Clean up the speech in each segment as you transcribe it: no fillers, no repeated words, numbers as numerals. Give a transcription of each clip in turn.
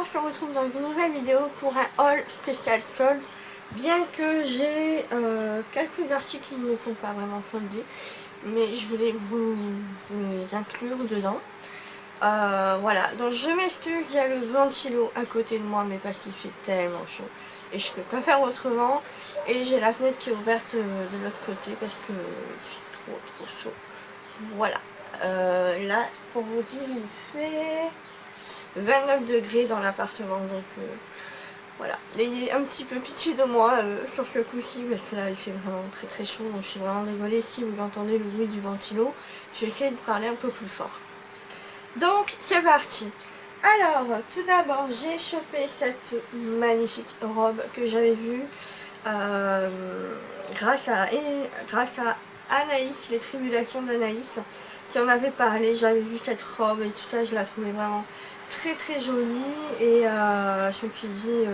on se retrouve dans une nouvelle vidéo pour un haul spécial solde. Bien que j'ai quelques articles qui ne sont pas vraiment soldés, mais je voulais vous les inclure dedans. Voilà, donc je m'excuse, il y a le ventilo à côté de moi, mais parce qu'il fait tellement chaud et je peux pas faire autrement. Et j'ai la fenêtre qui est ouverte de l'autre côté parce que il fait trop chaud. Voilà, là pour vous dire, il fait 29 degrés dans l'appartement, donc voilà. Ayez un petit peu pitié de moi sur ce coup-ci, parce que là il fait vraiment très chaud, donc je suis vraiment désolée si vous entendez le bruit du ventilo. Je vais essayer de parler un peu plus fort. Donc c'est parti. Alors tout d'abord j'ai chopé cette magnifique robe que j'avais vue grâce à Anaïs, les tribulations d'Anaïs, qui en avait parlé. J'avais vu cette robe et tout ça, je la trouvais vraiment très jolie, et je me suis dit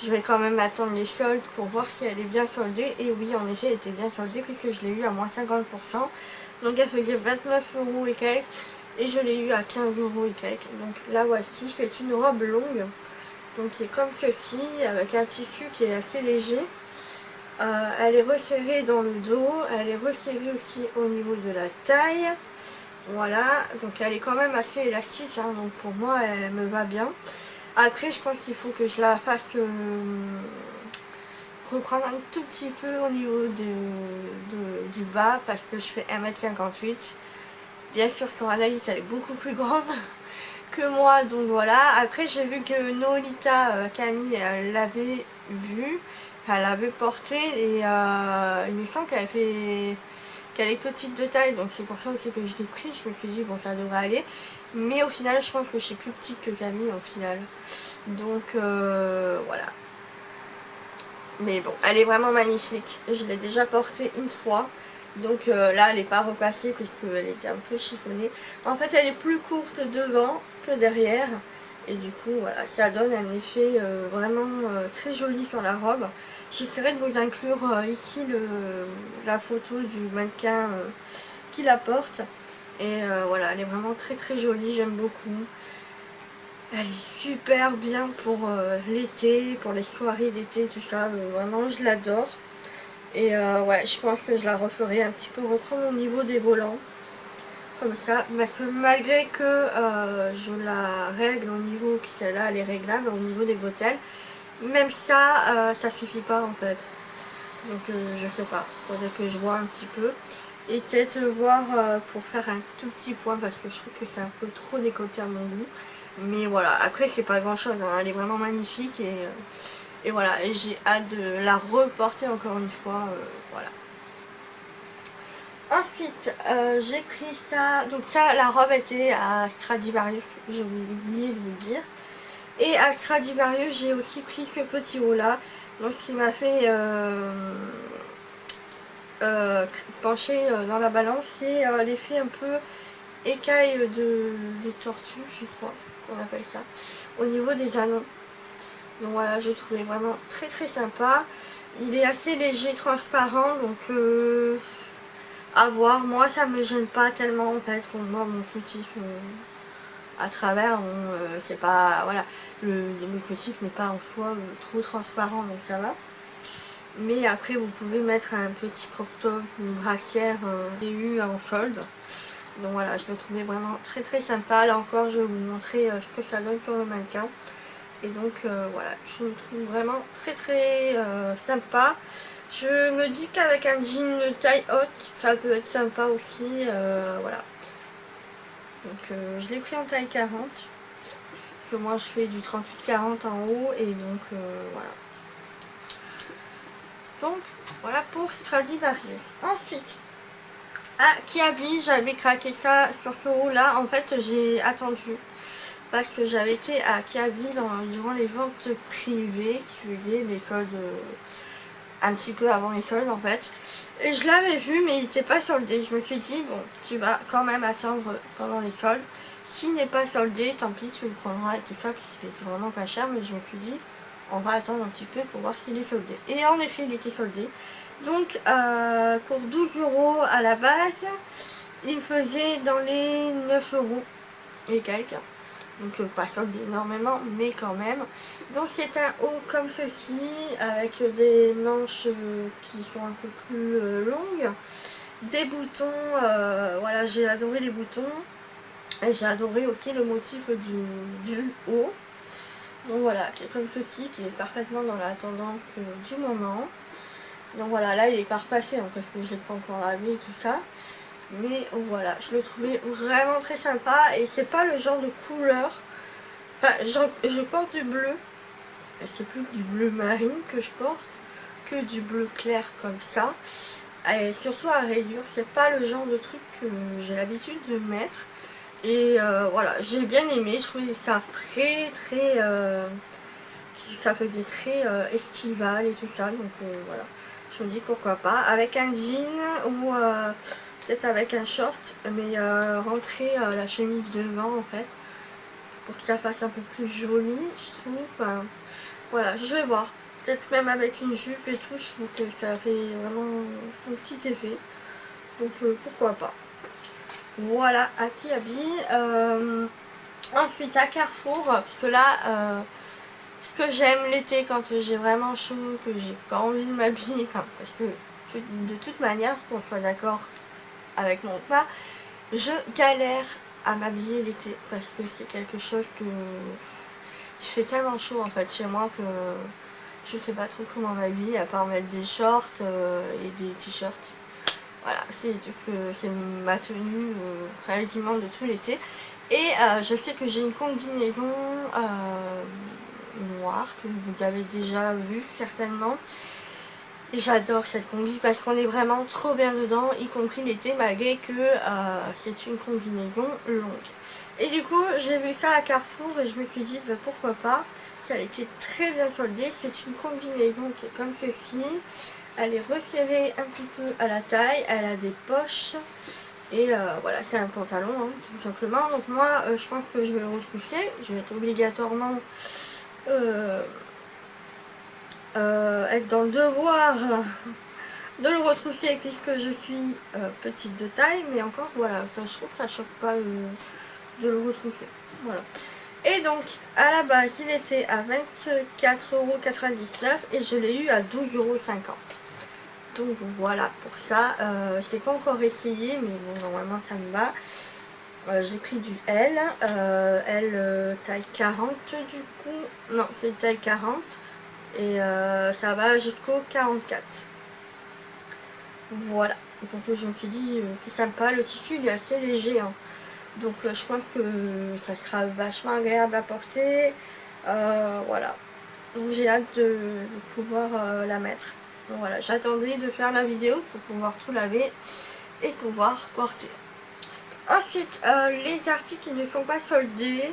je vais quand même attendre les soldes pour voir si elle est bien soldée. Et oui, en effet elle était bien soldée puisque je l'ai eu à moins 50%, donc elle faisait 29 € et quelques, et je l'ai eu à 15 € et quelques. Donc la voici, c'est une robe longue, donc qui est comme ceci, avec un tissu qui est assez léger. Elle est resserrée dans le dos, elle est resserrée aussi au niveau de la taille. Voilà, donc elle est quand même assez élastique, hein, donc pour moi elle me va bien. Après je pense qu'il faut que je la fasse reprendre un tout petit peu au niveau du bas, parce que je fais 1m58. Bien sûr son analyse elle est beaucoup plus grande que moi, donc voilà. Après j'ai vu que Nolita Camille elle l'avait vu, elle l'avait porté, et il me semble qu'elle est petite de taille, donc c'est pour ça aussi que je l'ai prise. Je me suis dit bon, ça devrait aller, mais au final je pense que je suis plus petite que Camille au final, donc voilà. Mais bon, elle est vraiment magnifique, je l'ai déjà portée une fois, donc là elle n'est pas repassée puisqu'elle était un peu chiffonnée. En fait elle est plus courte devant que derrière, et du coup voilà, ça donne un effet vraiment très joli sur la robe. J'essaierai de vous inclure ici la photo du mannequin qui la porte, et voilà, elle est vraiment très jolie, j'aime beaucoup. Elle est super bien pour l'été, pour les soirées d'été, tout ça, vraiment je l'adore. Et ouais, je pense que je la referai un petit peu, reprendre au niveau des volants, comme ça, parce que malgré que je la règle au niveau, que celle-là elle est réglable au niveau des bretelles, même ça, ça suffit pas en fait. Donc je sais pas, faudrait que je vois un petit peu, et peut-être voir pour faire un tout petit point, parce que je trouve que c'est un peu trop décolleté à mon goût. Mais voilà, après c'est pas grand chose, hein. Elle est vraiment magnifique, et voilà, et j'ai hâte de la reporter encore une fois, voilà. Ensuite j'ai pris ça, donc ça, la robe était à Stradivarius, j'ai oublié de vous dire. Et à Stradivarius j'ai aussi pris ce petit haut là, donc ce qui m'a fait pencher dans la balance, c'est l'effet un peu écaille des tortues, je crois qu'on appelle ça, au niveau des anneaux. Donc voilà, je trouvais vraiment très sympa. Il est assez léger, transparent, donc à voir. Moi ça me gêne pas tellement en fait, qu'on voit mon fautif à travers. C'est pas, voilà, le fautif n'est pas en soi trop transparent, donc ça va. Mais après vous pouvez mettre un petit crop top, une brassière, j'ai eu en solde. Donc voilà, je le trouvais vraiment très sympa. Là encore, je vais vous montrer ce que ça donne sur le mannequin. Et donc voilà, je le trouve vraiment très sympa. Je me dis qu'avec un jean taille haute, ça peut être sympa aussi. Voilà. Donc je l'ai pris en taille 40. Parce que moi je fais du 38-40 en haut, et donc voilà. Donc voilà pour Stradivarius. Ensuite, à Kiabi, j'avais craqué ça sur ce haut là. En fait j'ai attendu, parce que j'avais été à Kiabi durant les ventes privées qui faisaient les soldes un petit peu avant les soldes en fait. Et je l'avais vu, mais il n'était pas soldé. Je me suis dit bon, tu vas quand même attendre pendant les soldes. S'il n'est pas soldé, tant pis, tu le prendras et tout ça, qui c'était vraiment pas cher. Mais je me suis dit, on va attendre un petit peu pour voir s'il est soldé. Et en effet, il était soldé. Donc pour 12 € à la base, il faisait dans les 9 € et quelques. donc pas soldé énormément, mais quand même. Donc c'est un haut comme ceci, avec des manches qui sont un peu plus longues, des boutons, voilà, j'ai adoré les boutons, et j'ai adoré aussi le motif du haut. Donc voilà, qui est comme ceci, qui est parfaitement dans la tendance du moment. Donc voilà, là il est pas repassé, hein, parce que je l'ai pas encore lavé et tout ça. Mais voilà, je le trouvais vraiment très sympa, et c'est pas le genre de couleur. Enfin, je porte du bleu, et c'est plus du bleu marine que je porte que du bleu clair comme ça. Et surtout à rayures, c'est pas le genre de truc que j'ai l'habitude de mettre. Et voilà, j'ai bien aimé, je trouvais ça très ça faisait très estival et tout ça, donc voilà, je me dis pourquoi pas, avec un jean ou peut-être avec un short, mais rentrer la chemise devant en fait, pour que ça fasse un peu plus joli, je trouve. Enfin, voilà, je vais voir, peut-être même avec une jupe et tout, je trouve que ça fait vraiment son petit effet, donc pourquoi pas. Voilà, à qui habille. Ensuite à Carrefour, parce que là, ce que j'aime l'été quand j'ai vraiment chaud, que j'ai pas envie de m'habiller, enfin, parce que de toute manière, qu'on soit d'accord avec moi ou pas, je galère à m'habiller l'été, parce que c'est quelque chose que je fais tellement chaud en fait chez moi que je sais pas trop comment m'habiller, à part mettre des shorts et des t-shirts. Voilà, c'est ma tenue quasiment de tout l'été. Et je sais que j'ai une combinaison noire que vous avez déjà vu certainement. Et j'adore cette combi parce qu'on est vraiment trop bien dedans, y compris l'été, malgré que c'est une combinaison longue. Et du coup, j'ai vu ça à Carrefour et je me suis dit, bah, pourquoi pas. Elle était très bien soldée. C'est une combinaison qui est comme ceci. Elle est resserrée un petit peu à la taille, elle a des poches. Et voilà, c'est un pantalon, hein, tout simplement. Donc moi, je pense que je vais le retrousser. Je vais être obligatoirement être dans le devoir de le retrousser, puisque je suis petite de taille. Mais encore, voilà, ça, je trouve que ça choque pas de le retrousser. Voilà. Et donc, à la base, il était à 24,99 € et je l'ai eu à 12,50 €. Donc voilà pour ça, je n'ai pas encore essayé, mais bon, normalement ça me va. J'ai pris du L, taille 40 du coup, non c'est taille 40 et ça va jusqu'au 44. Voilà, donc je me suis dit c'est sympa, le tissu il est assez léger, hein. Donc je pense que ça sera vachement agréable à porter, voilà. Donc j'ai hâte de pouvoir la mettre. Donc voilà, j'attendais de faire la vidéo pour pouvoir tout laver et pouvoir porter. Ensuite, les articles qui ne sont pas soldés,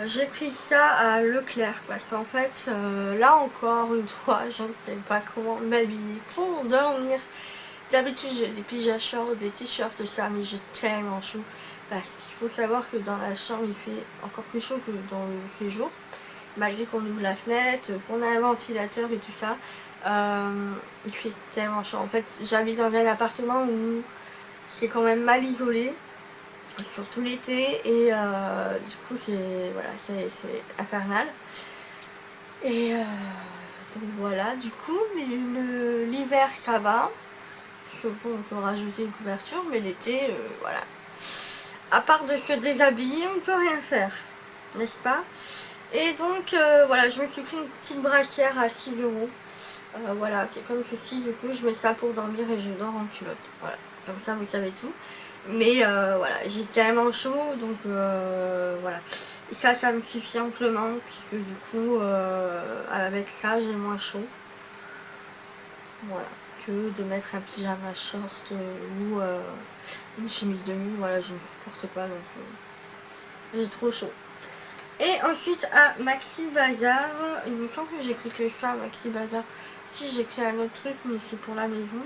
j'ai pris ça à Leclerc parce qu'en fait, là encore une fois, je ne sais pas comment m'habiller pour dormir. D'habitude, j'ai des pyjamas shorts, des t-shirts, tout ça, mais j'ai tellement chaud parce qu'il faut savoir que dans la chambre, il fait encore plus chaud que dans le séjour. Malgré qu'on ouvre la fenêtre, qu'on a un ventilateur et tout ça, il fait tellement chaud. En fait, j'habite dans un appartement où c'est quand même mal isolé, surtout l'été, et du coup c'est voilà, c'est infernal. Et donc voilà, du coup, mais l'hiver ça va. Parce que bon, on peut rajouter une couverture, mais l'été, voilà. À part de se déshabiller, on ne peut rien faire, n'est-ce pas? Et donc voilà, je me suis pris une petite brassière à 6 €. Voilà, qui est comme ceci. Du coup, je mets ça pour dormir et je dors en culotte. Voilà, comme ça vous savez tout. Mais voilà, j'ai tellement chaud, donc voilà. Et ça me suffit amplement, puisque du coup, avec ça, j'ai moins chaud. Voilà, que de mettre un pyjama short ou une chemise de nuit. Voilà, je ne supporte pas, donc j'ai trop chaud. Et ensuite à Maxi Bazar, il me semble que j'ai pris que ça, Maxi Bazar. Si, j'ai pris un autre truc, mais c'est pour la maison.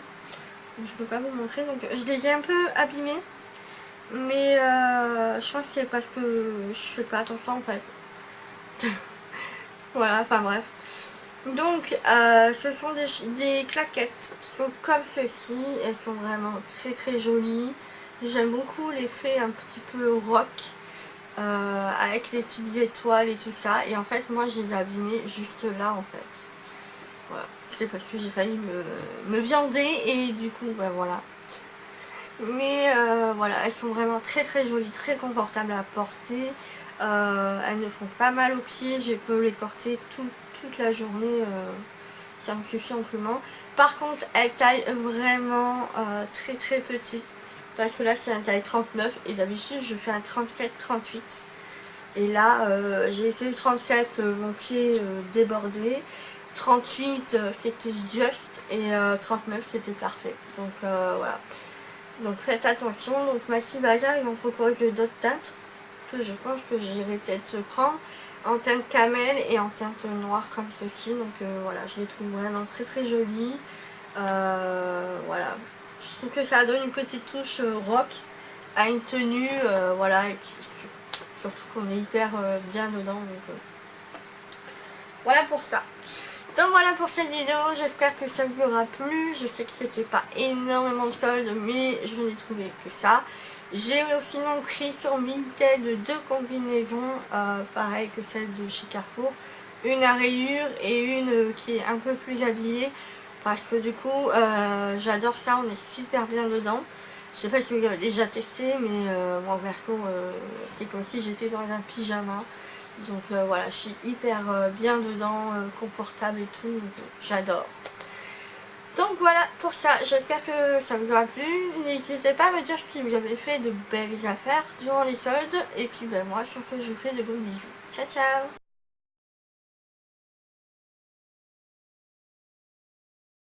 Donc, je peux pas vous montrer, donc je les ai un peu abîmés. Mais je pense que c'est parce que je fais pas attention en fait. Voilà, enfin bref. Donc ce sont des claquettes qui sont comme ceci. Elles sont vraiment très jolies. J'aime beaucoup l'effet un petit peu rock avec les petites étoiles et tout ça. Et en fait moi je les ai abîmées juste là en fait. Voilà, c'est parce que j'ai failli me viander et du coup ben voilà. Mais voilà, elles sont vraiment très très jolies, très confortables à porter. Elles ne font pas mal aux pieds, je peux les porter toute la journée, ça me suffit amplement. Par contre, elles taillent vraiment très très petite, parce que là c'est un taille 39 et d'habitude je fais un 37-38. Et là j'ai fait 37, mon pied débordé. 38 c'était juste et 39 c'était parfait. Donc voilà. Donc faites attention. Donc Maxi Bazar ils m'ont proposé d'autres teintes que je pense que j'irai peut-être prendre en teinte camel et en teinte noire comme ceci. Donc voilà, je les trouve vraiment très très jolies. Voilà, je trouve que ça donne une petite touche rock à une tenue, voilà, et puis, surtout qu'on est hyper bien dedans. Donc, voilà pour ça. Donc voilà pour cette vidéo, j'espère que ça vous aura plu. Je sais que c'était pas énormément de soldes, mais je n'ai trouvé que ça. J'ai aussi non pris sur Vinted deux combinaisons, pareil que celle de chez Carrefour. Une à rayures et une qui est un peu plus habillée. Parce que du coup, j'adore ça, on est super bien dedans. Je sais pas si vous avez déjà testé, mais moi perso, c'est comme si j'étais dans un pyjama. Donc voilà, je suis hyper bien dedans, confortable et tout, j'adore. Donc voilà pour ça, j'espère que ça vous aura plu. N'hésitez pas à me dire si vous avez fait de belles affaires durant les soldes. Et puis ben, moi sur ce je vous fais de gros bisous. Ciao ciao.